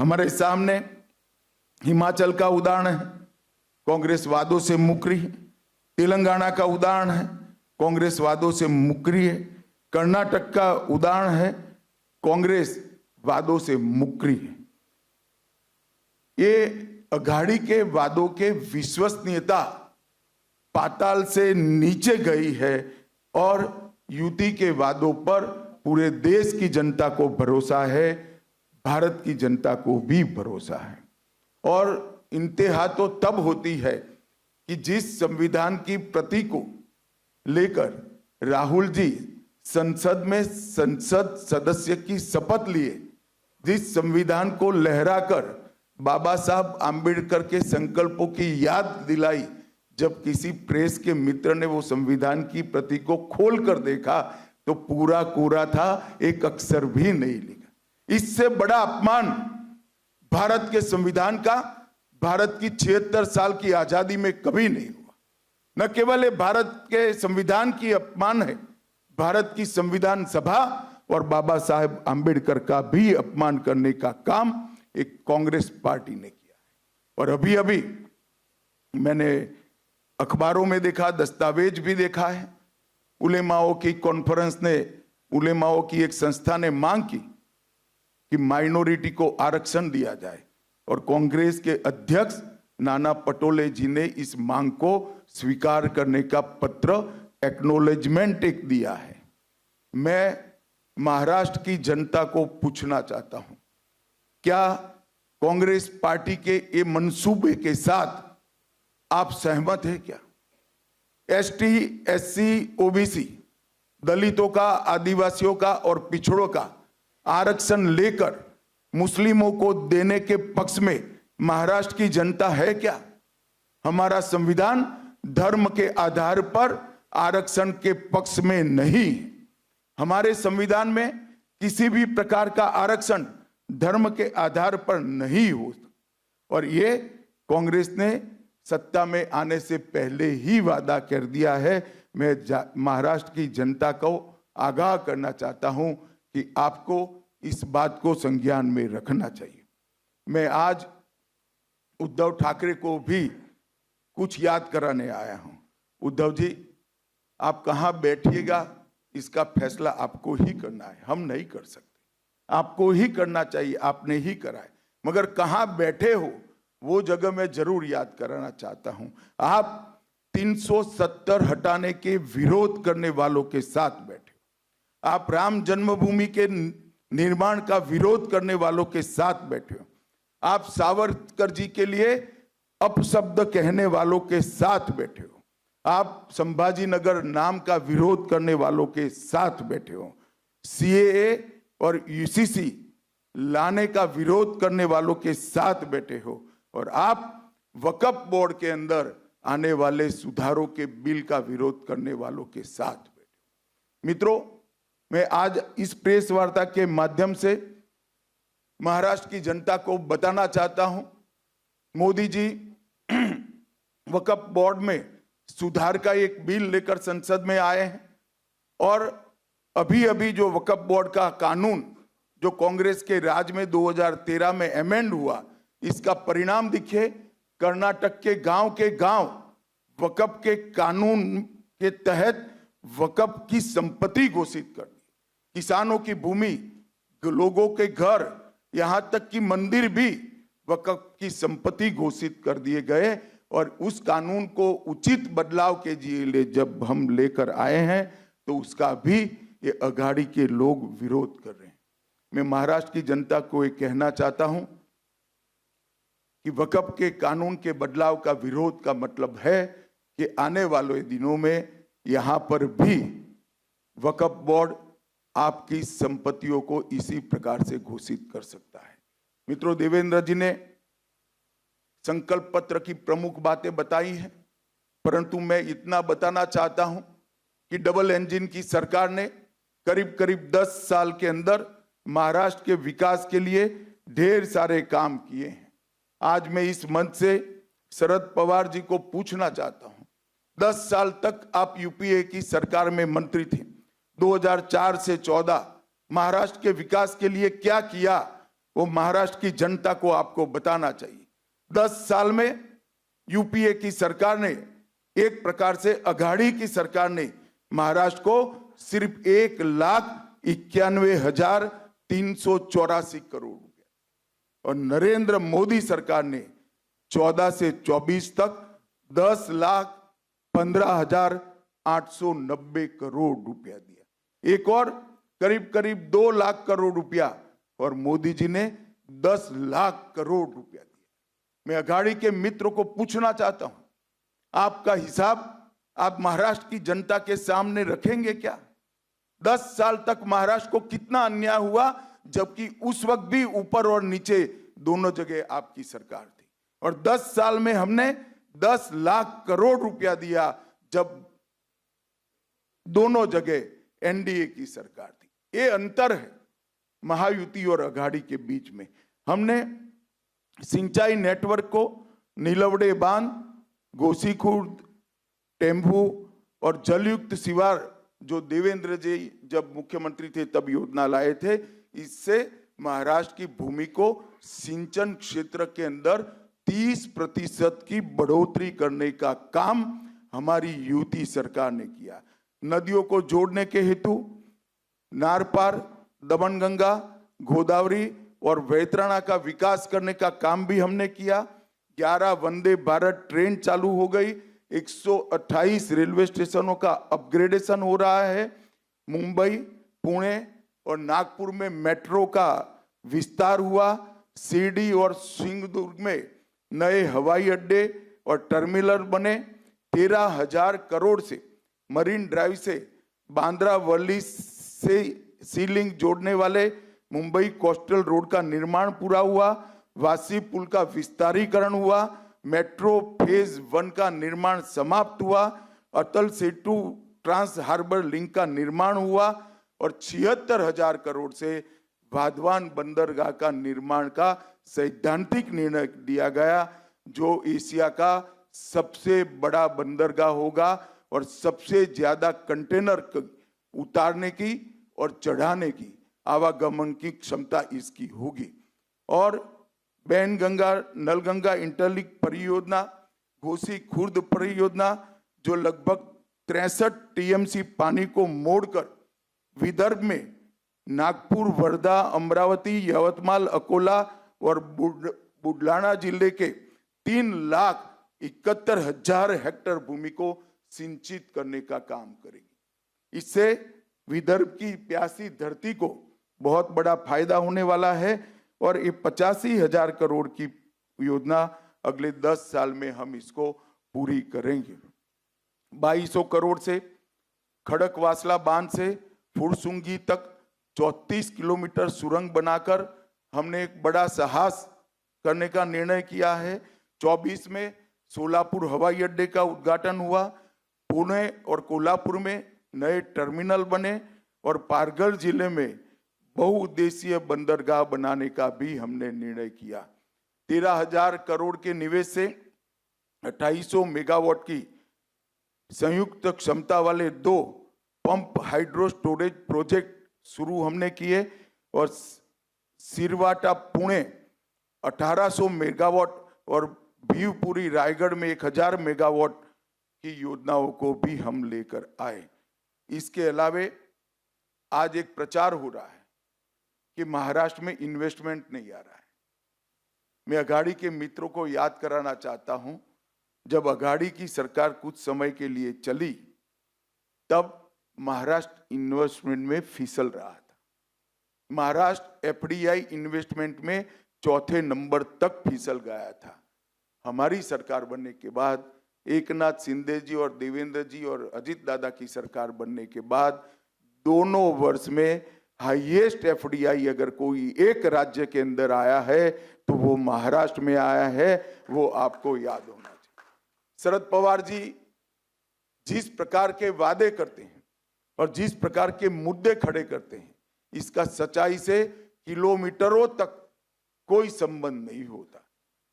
हमारे सामने हिमाचल का उदाहरण है, कांग्रेस वादों से मुकरी है। तेलंगाना का उदाहरण है, कांग्रेस वादों से मुकरी है। कर्नाटक का उदाहरण है, कांग्रेस वादों से मुकरी है। ये अघाड़ी के वादों के विश्वसनीयता पाताल से नीचे गई है और युति के वादों पर पूरे देश की जनता को भरोसा है, भारत की जनता को भी भरोसा है। और इंतहा तो तब होती है कि जिस संविधान की प्रति को लेकर राहुल जी संसद में संसद सदस्य की शपथ लिए, जिस संविधान को लहराकर बाबा साहब आम्बेडकर के संकल्पों की याद दिलाई, जब किसी प्रेस के मित्र ने वो संविधान की प्रति को खोल कर देखा तो पूरा कोरा था, एक अक्षर भी नहीं लिखा। इससे बड़ा अपमान भारत के संविधान का भारत की 76 साल की आजादी में कभी नहीं हुआ। न केवल ये भारत के संविधान की अपमान है, भारत की संविधान सभा और बाबा साहेब आम्बेडकर का भी अपमान करने का काम एक कांग्रेस पार्टी ने किया है। और अभी अभी मैंने अखबारों में देखा, दस्तावेज भी देखा है, उलेमाओं की कॉन्फ्रेंस ने, उलेमाओं की एक संस्था ने मांग की कि माइनॉरिटी को आरक्षण दिया जाए और कांग्रेस के अध्यक्ष नाना पटोले जी ने इस मांग को स्वीकार करने का पत्र, एक्नॉलेजमेंट एक दिया है। मैं महाराष्ट्र की जनता को पूछना चाहता हूं, क्या कांग्रेस पार्टी के ये मंसूबे के साथ आप सहमत हैं क्या? एसटी, एससी, ओबीसी, दलितों का, आदिवासियों का और पिछड़ों का आरक्षण लेकर मुस्लिमों को देने के पक्ष में महाराष्ट्र की जनता है क्या? हमारा संविधान धर्म के आधार पर आरक्षण के पक्ष में नहीं। हमारे संविधान में किसी भी प्रकार का आरक्षण धर्म के आधार पर नहीं हो। और ये कांग्रेस ने सत्ता में आने से पहले ही वादा कर दिया है। मैं महाराष्ट्र की जनता को आगाह करना चाहता हूं कि आपको इस बात को संज्ञान में रखना चाहिए। मैं आज उद्धव ठाकरे को भी कुछ याद कराने आया हूं। उद्धव जी, आप कहां बैठिएगा इसका फैसला आपको ही करना है, हम नहीं कर सकते। आपको ही करना चाहिए, आपने ही करा है, मगर कहां बैठे हो वो जगह मैं जरूर याद कराना चाहता हूं। आप 370 हटाने के विरोध करने वालों के साथ बैठे हो, आप राम जन्मभूमि के निर्माण का विरोध करने वालों के साथ बैठे हो, आप सावरकर जी के लिए अपशब्द कहने वालों के साथ बैठे हो, आप संभाजी नगर नाम का विरोध करने वालों के साथ बैठे हो, सीएए और यूसीसी लाने का विरोध करने वालों के साथ बैठे हो, और आप वक्फ बोर्ड के अंदर आने वाले सुधारों के बिल का विरोध करने वालों के साथ बैठे हो। मित्रों, मैं आज इस प्रेस वार्ता के माध्यम से महाराष्ट्र की जनता को बताना चाहता हूं, मोदी जी वक्फ बोर्ड में सुधार का एक बिल लेकर संसद में आए हैं और अभी अभी जो वक्फ बोर्ड का कानून जो कांग्रेस के राज में 2013 में अमेंड हुआ, इसका परिणाम दिखे। कर्नाटक के गांव वक्फ के कानून के तहत वक्फ की संपत्ति घोषित कर दी। किसानों की भूमि, लोगों के घर, यहां तक कि मंदिर भी वक्फ की संपत्ति घोषित कर दिए गए। और उस कानून को उचित बदलाव के लिए जब हम लेकर आए हैं तो उसका भी ये अघाड़ी के लोग विरोध कर रहे हैं। मैं महाराष्ट्र की जनता को ये कहना चाहता हूं कि वक्फ के कानून के बदलाव का विरोध का मतलब है कि आने वाले दिनों में यहां पर भी वक्फ बोर्ड आपकी संपत्तियों को इसी प्रकार से घोषित कर सकता है। मित्रों, देवेंद्र जी ने संकल्प पत्र की प्रमुख बातें बताई हैं, परंतु मैं इतना बताना चाहता हूं कि डबल इंजन की सरकार ने करीब करीब 10 साल के अंदर महाराष्ट्र के विकास के लिए ढेर सारे काम किए हैं। आज मैं इस मंच से शरद पवार जी को पूछना चाहता हूं, 10 साल तक आप यूपीए की सरकार में मंत्री थे, 2004 से 14 महाराष्ट्र के विकास के लिए क्या किया? वो महाराष्ट्र की जनता को आपको बताना चाहिए। 10 साल में यूपीए की सरकार ने, एक प्रकार से अघाड़ी की सरकार ने महाराष्ट्र को सिर्फ 1,91,384 करोड़ रुपया, और नरेंद्र मोदी सरकार ने 14 से 24 तक 10,15,890 करोड़ रुपया दिया। एक और करीब 2 लाख करोड़ रुपया, और मोदी जी ने 10 लाख करोड़ रुपया दिया। मैं अघाड़ी के मित्रों को पूछना चाहता हूं, आपका हिसाब आप महाराष्ट्र की जनता के सामने रखेंगे क्या? 10 साल तक महाराष्ट्र को कितना अन्याय हुआ, जबकि उस वक्त भी ऊपर और नीचे दोनों जगह आपकी सरकार थी, और 10 साल में हमने 10 लाख करोड़ रुपया दिया जब दोनों जगह एनडीए की सरकार थी। ये अंतर है महायुति और अघाड़ी के बीच में। हमने सिंचाई नेटवर्क को नीलवड़े बांध, गोसीखुर्द, टेम्बू और जलयुक्त शिवार जो देवेंद्र जी जब मुख्यमंत्री थे तब योजना लाए थे, इससे महाराष्ट्र की भूमि को सिंचन क्षेत्र के अंदर 30% की बढ़ोतरी करने का काम हमारी यूपी सरकार ने किया। नदियों को जोड़ने के हेतु नार पार, दमनगंगा, गोदावरी और वैतरणा का विकास करने का काम भी हमने किया। 11 वंदे भारत ट्रेन चालू हो गई, 128 रेलवे स्टेशनों का अपग्रेडेशन हो रहा है। मुंबई, पुणे और नागपुर में मेट्रो का विस्तार हुआ। शिरडी और सिंगदुर्ग में नए हवाई अड्डे और टर्मिनल बने। 13,000 करोड़ से मरीन ड्राइव से बांद्रा वर्ली से सीलिंग जोड़ने वाले मुंबई कोस्टल रोड का निर्माण पूरा हुआ। वासी पुल का विस्तारीकरण हुआ। मेट्रो फेज 1 का निर्माण समाप्त हुआ। Atal Setu trans harbour link का निर्माण हुआ और 76,000 करोड़ से वाधवान बंदरगाह का निर्माण का सैद्धांतिक निर्णय दिया गया, जो एशिया का सबसे बड़ा बंदरगाह होगा और सबसे ज्यादा कंटेनर उतारने की और चढ़ाने की आवागमन की क्षमता इसकी होगी। और बैनगंगा नलगंगा इंटरलिंक परियोजना, घोसी खुर्द परियोजना जो लगभग 63 टीएमसी पानी को मोड़कर विदर्भ में नागपुर, वर्धा, अमरावती, यवतमाल, अकोला और बुलढाणा जिले के 3,71,000 हेक्टेयर भूमि को सिंचित करने का काम करेगी। इससे विदर्भ की प्यासी धरती को बहुत बड़ा फायदा होने वाला है और ये 85,000 करोड़ की योजना अगले 10 साल में हम इसको पूरी करेंगे। 2200 करोड़ से खड़कवासला बांध से फुरसुंगी तक 34 किलोमीटर सुरंग बनाकर हमने एक बड़ा साहस करने का निर्णय किया है। 24 में सोलापुर हवाई अड्डे का उद्घाटन हुआ। पुणे और कोल्हापुर में नए टर्मिनल बने और पालघर जिले में बहुउद्देशीय बंदरगाह बनाने का भी हमने निर्णय किया। 13,000 करोड़ के निवेश से 2800 मेगावाट की संयुक्त क्षमता वाले 2 पंप हाइड्रो स्टोरेज प्रोजेक्ट शुरू हमने किए और सिरवाटा पुणे 1800 मेगावाट और भीवपुरी रायगढ़ में 1000 मेगावाट की योजनाओं को भी हम लेकर आए। इसके अलावे आज एक प्रचार हो रहा है कि महाराष्ट्र में इन्वेस्टमेंट नहीं आ रहा है। मैं अघाड़ी के मित्रों को याद कराना चाहता हूं, जब अघाड़ी की सरकार कुछ समय के लिए चली तब महाराष्ट्र इन्वेस्टमेंट में फिसल रहा था। महाराष्ट्र एफडीआई इन्वेस्टमेंट में 4थे नंबर तक फिसल गया था। हमारी सरकार बनने के बाद, एकनाथ शिंदे जी और देवेंद्र जी और अजित दादा की सरकार बनने के बाद दोनों वर्ष में हाईएस्ट एफडीआई अगर कोई एक राज्य के अंदर आया है तो वो महाराष्ट्र में आया है। वो आपको याद होना चाहिए। शरद पवार जी जिस प्रकार के वादे करते हैं और जिस प्रकार के मुद्दे खड़े करते हैं, इसका सच्चाई से किलोमीटरों तक कोई संबंध नहीं होता।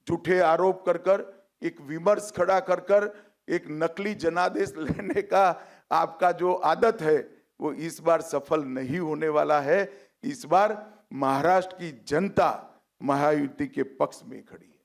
झूठे आरोप कर कर, एक विमर्श खड़ा कर कर, एक नकली जनादेश लेने का आपका जो आदत है वो इस बार सफल नहीं होने वाला है। इस बार महाराष्ट्र की जनता महायुति के पक्ष में खड़ी है।